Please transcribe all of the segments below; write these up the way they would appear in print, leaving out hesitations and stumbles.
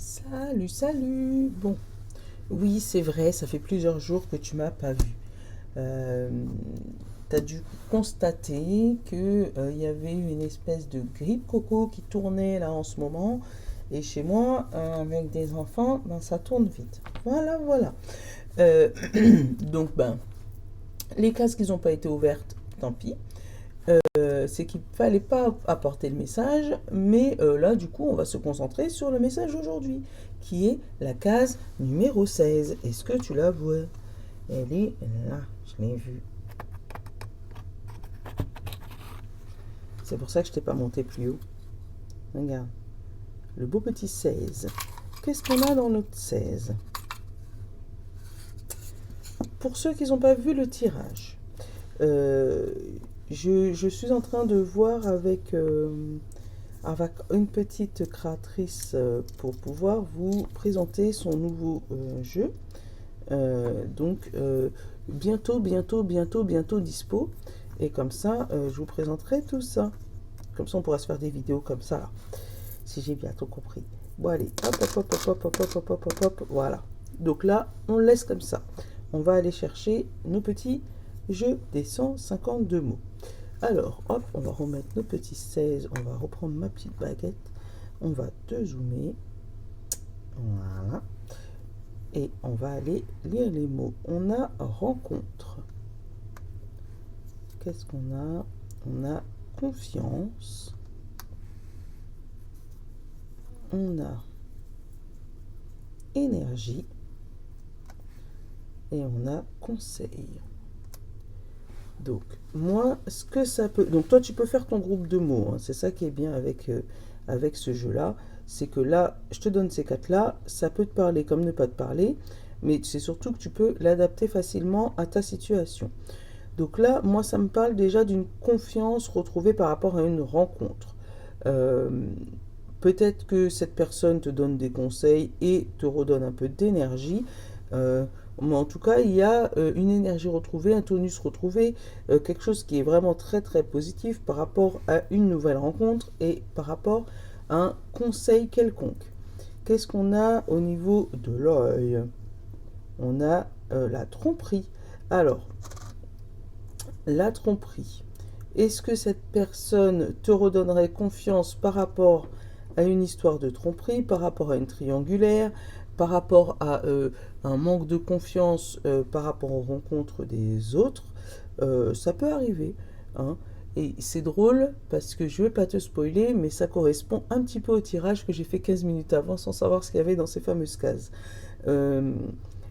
Salut, salut. Bon, oui, c'est vrai, ça fait plusieurs jours que tu m'as pas vu. Euh, T'as dû constater que il y avait une espèce de grippe coco qui tournait là en ce moment. Et chez moi, avec des enfants, ben, ça tourne vite. Voilà, voilà. Euh, donc, ben, les cases qui n'ont pas été ouvertes, tant pis. C'est qu'il fallait pas apporter le message, mais là, du coup, on va se concentrer sur le message d'aujourd'hui, qui est la case numéro 16. Est-ce que tu la vois? Elle est là, je l'ai vue. C'est pour ça que je t'ai pas monté plus haut. Regarde, le beau petit 16. Qu'est-ce qu'on a dans notre 16? Pour ceux qui n'ont pas vu le tirage, euh, je suis en train de voir avec une petite créatrice pour pouvoir vous présenter son nouveau jeu. Bientôt dispo. Et comme ça, je vous présenterai tout ça. Comme ça, on pourra se faire des vidéos comme ça, là, si j'ai bientôt compris. Bon, allez, hop, hop, hop, hop, hop, hop, hop, hop, hop, hop, voilà. Donc là, on le laisse comme ça. On va aller chercher nos petits jeux des 152 mots. Alors, hop, on va remettre nos petits 16. On va reprendre ma petite baguette. On va te zoomer. Voilà. Et on va aller lire les mots. On a rencontre. Qu'est-ce qu'on a? On a confiance. On a énergie. Et on a conseil. Donc, moi, ce que ça peut... Donc, toi, tu peux faire ton groupe de mots. Hein. C'est ça qui est bien avec ce jeu-là. C'est que là, je te donne ces quatre-là. Ça peut te parler comme ne pas te parler. Mais c'est surtout que tu peux l'adapter facilement à ta situation. Donc là, moi, ça me parle déjà d'une confiance retrouvée par rapport à une rencontre. Euh, Peut-être que cette personne te donne des conseils et te redonne un peu d'énergie. Euh, mais en tout cas, il y a une énergie retrouvée, un tonus retrouvé, quelque chose qui est vraiment très très positif par rapport à une nouvelle rencontre et par rapport à un conseil quelconque. Qu'est-ce qu'on a au niveau de l'œil? On a la tromperie. Alors, la tromperie. Est-ce que cette personne te redonnerait confiance par rapport à une histoire de tromperie, par rapport à une triangulaire, par rapport à un manque de confiance par rapport aux rencontres des autres? Ça peut arriver. Hein. Et c'est drôle parce que je ne vais pas te spoiler, mais ça correspond un petit peu au tirage que j'ai fait 15 minutes avant sans savoir ce qu'il y avait dans ces fameuses cases. Euh,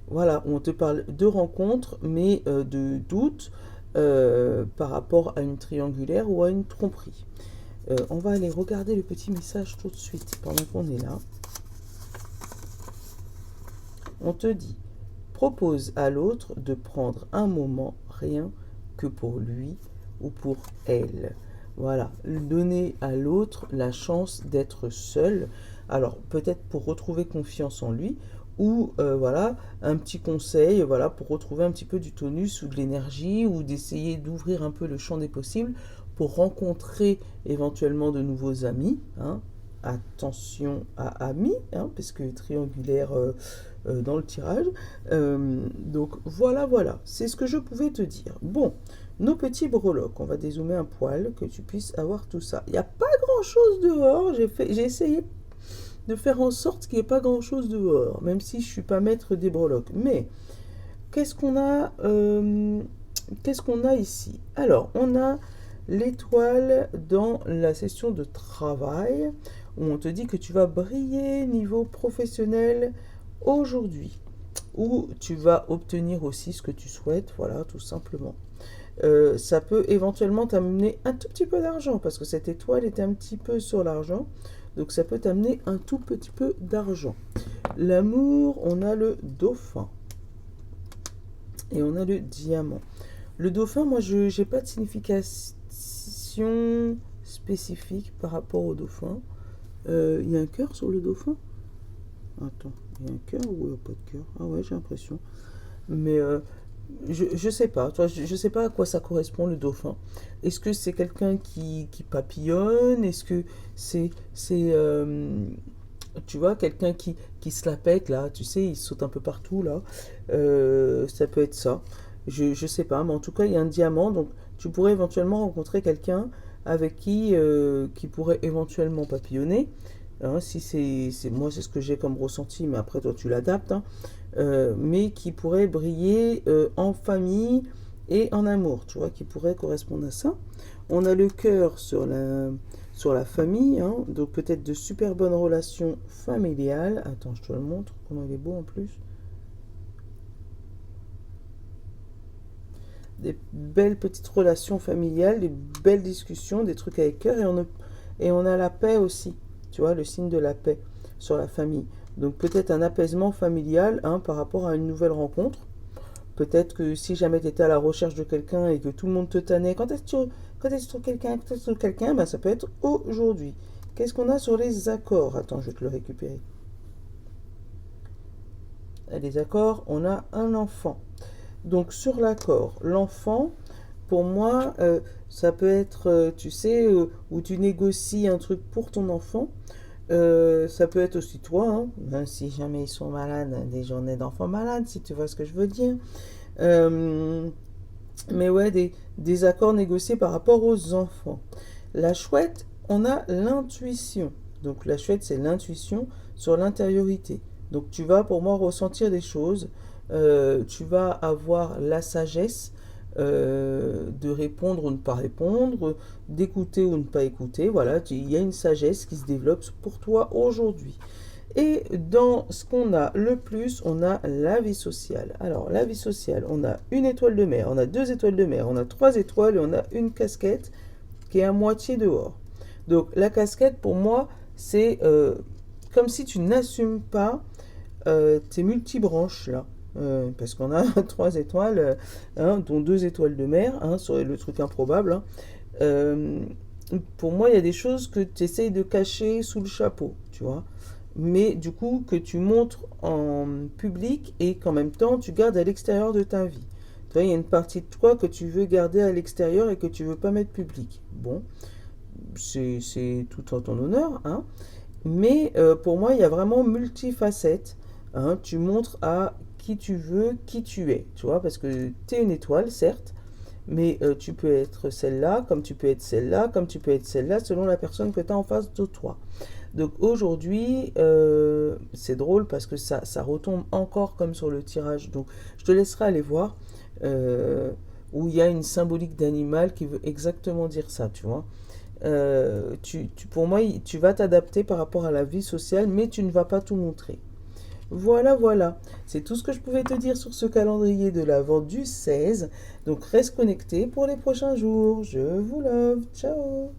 voilà, on te parle de rencontres, mais de doutes par rapport à une triangulaire ou à une tromperie. On va aller regarder le petit message tout de suite pendant qu'on est là. On te dit, propose à l'autre de prendre un moment rien que pour lui ou pour elle. Voilà, donner à l'autre la chance d'être seul. Alors peut-être pour retrouver confiance en lui ou voilà un petit conseil voilà pour retrouver un petit peu du tonus ou de l'énergie ou d'essayer d'ouvrir un peu le champ des possibles pour rencontrer éventuellement de nouveaux amis. Hein. Attention à amis, hein, parce que triangulaire dans le tirage. Donc voilà, c'est ce que je pouvais te dire. Bon, nos petits breloques, on va dézoomer un poil, que tu puisses avoir tout ça. Il n'y a pas grand-chose dehors, j'ai essayé de faire en sorte qu'il n'y ait pas grand-chose dehors, même si je ne suis pas maître des breloques. Mais, qu'est-ce qu'on a, qu'est-ce qu'on a ici? Alors, on a l'étoile dans la session de travail, où on te dit que tu vas briller niveau professionnel aujourd'hui, où tu vas obtenir aussi ce que tu souhaites, voilà, tout simplement. Ça peut éventuellement t'amener un tout petit peu d'argent, parce que cette étoile est un petit peu sur l'argent, donc ça peut t'amener un tout petit peu d'argent. L'amour, on a le dauphin, et on a le diamant. Le dauphin, moi, je n'ai pas de signification spécifique par rapport au dauphin. Il y a un cœur sur le dauphin? Attends, il y a un cœur ou il n'y a pas de cœur? Ah ouais, j'ai l'impression. Mais je sais pas. Toi, je sais pas à quoi ça correspond le dauphin. Est-ce que c'est quelqu'un qui papillonne? Est-ce que c'est Tu vois, quelqu'un qui se la pète, là, tu sais, il saute un peu partout, là. Ça peut être ça. Je sais pas, mais en tout cas, il y a un diamant, donc tu pourrais éventuellement rencontrer quelqu'un avec qui pourrait éventuellement papillonner. Hein, si moi, c'est ce que j'ai comme ressenti, mais après, toi, tu l'adaptes. Hein. Mais qui pourrait briller en famille et en amour, tu vois, qui pourrait correspondre à ça. On a le cœur sur la famille, hein, donc peut-être de super bonnes relations familiales. Attends, je te le montre, comment il est beau en plus. Des belles petites relations familiales, des belles discussions, des trucs avec cœur, et on a la paix aussi, tu vois, le signe de la paix sur la famille. Donc peut-être un apaisement familial hein, par rapport à une nouvelle rencontre. Peut-être que si jamais tu étais à la recherche de quelqu'un et que tout le monde te tannait, quand est-ce que tu trouves quelqu'un, quand est-ce que tu trouves quelqu'un, ben, ça peut être aujourd'hui. Qu'est-ce qu'on a sur les accords? Attends, je vais te le récupérer. Les accords, on a un enfant. Donc sur l'accord, l'enfant, pour moi, ça peut être, tu sais, où tu négocies un truc pour ton enfant. Ça peut être aussi toi, hein, même si jamais ils sont malades, des journées d'enfants malades, si tu vois ce que je veux dire. Euh, mais ouais, des accords négociés par rapport aux enfants. La chouette, on a l'intuition. Donc la chouette, c'est l'intuition sur l'intériorité. Donc tu vas pour moi ressentir des choses, tu vas avoir la sagesse de répondre ou ne pas répondre, d'écouter ou ne pas écouter. Voilà, il y a une sagesse qui se développe pour toi aujourd'hui. Et dans ce qu'on a le plus, on a la vie sociale. Alors, la vie sociale, on a une étoile de mer, on a deux étoiles de mer, on a trois étoiles et on a une casquette qui est à moitié dehors. Donc, la casquette, pour moi, c'est comme si tu n'assumes pas tes multibranches, là. Parce qu'on a trois étoiles, hein, dont deux étoiles de mer, hein, sur le truc improbable. Hein. Euh, pour moi, il y a des choses que tu essayes de cacher sous le chapeau, tu vois mais du coup que tu montres en public et qu'en même temps tu gardes à l'extérieur de ta vie. Tu vois, il y a une partie de toi que tu veux garder à l'extérieur et que tu veux pas mettre public. Bon, c'est tout en ton honneur, hein. Mais pour moi, il y a vraiment multifacette. Hein. Tu montres à qui tu veux, qui tu es. Tu vois, parce que tu es une étoile, certes, mais tu peux être celle-là, comme tu peux être celle-là, comme tu peux être celle-là, selon la personne que tu as en face de toi. Donc aujourd'hui, c'est drôle parce que ça retombe encore comme sur le tirage. Donc je te laisserai aller voir où il y a une symbolique d'animal qui veut exactement dire ça, tu vois. Pour moi, tu vas t'adapter par rapport à la vie sociale, mais tu ne vas pas tout montrer. Voilà, voilà. C'est tout ce que je pouvais te dire sur ce calendrier de l'Avent du 16. Donc reste connecté pour les prochains jours. Je vous love. Ciao.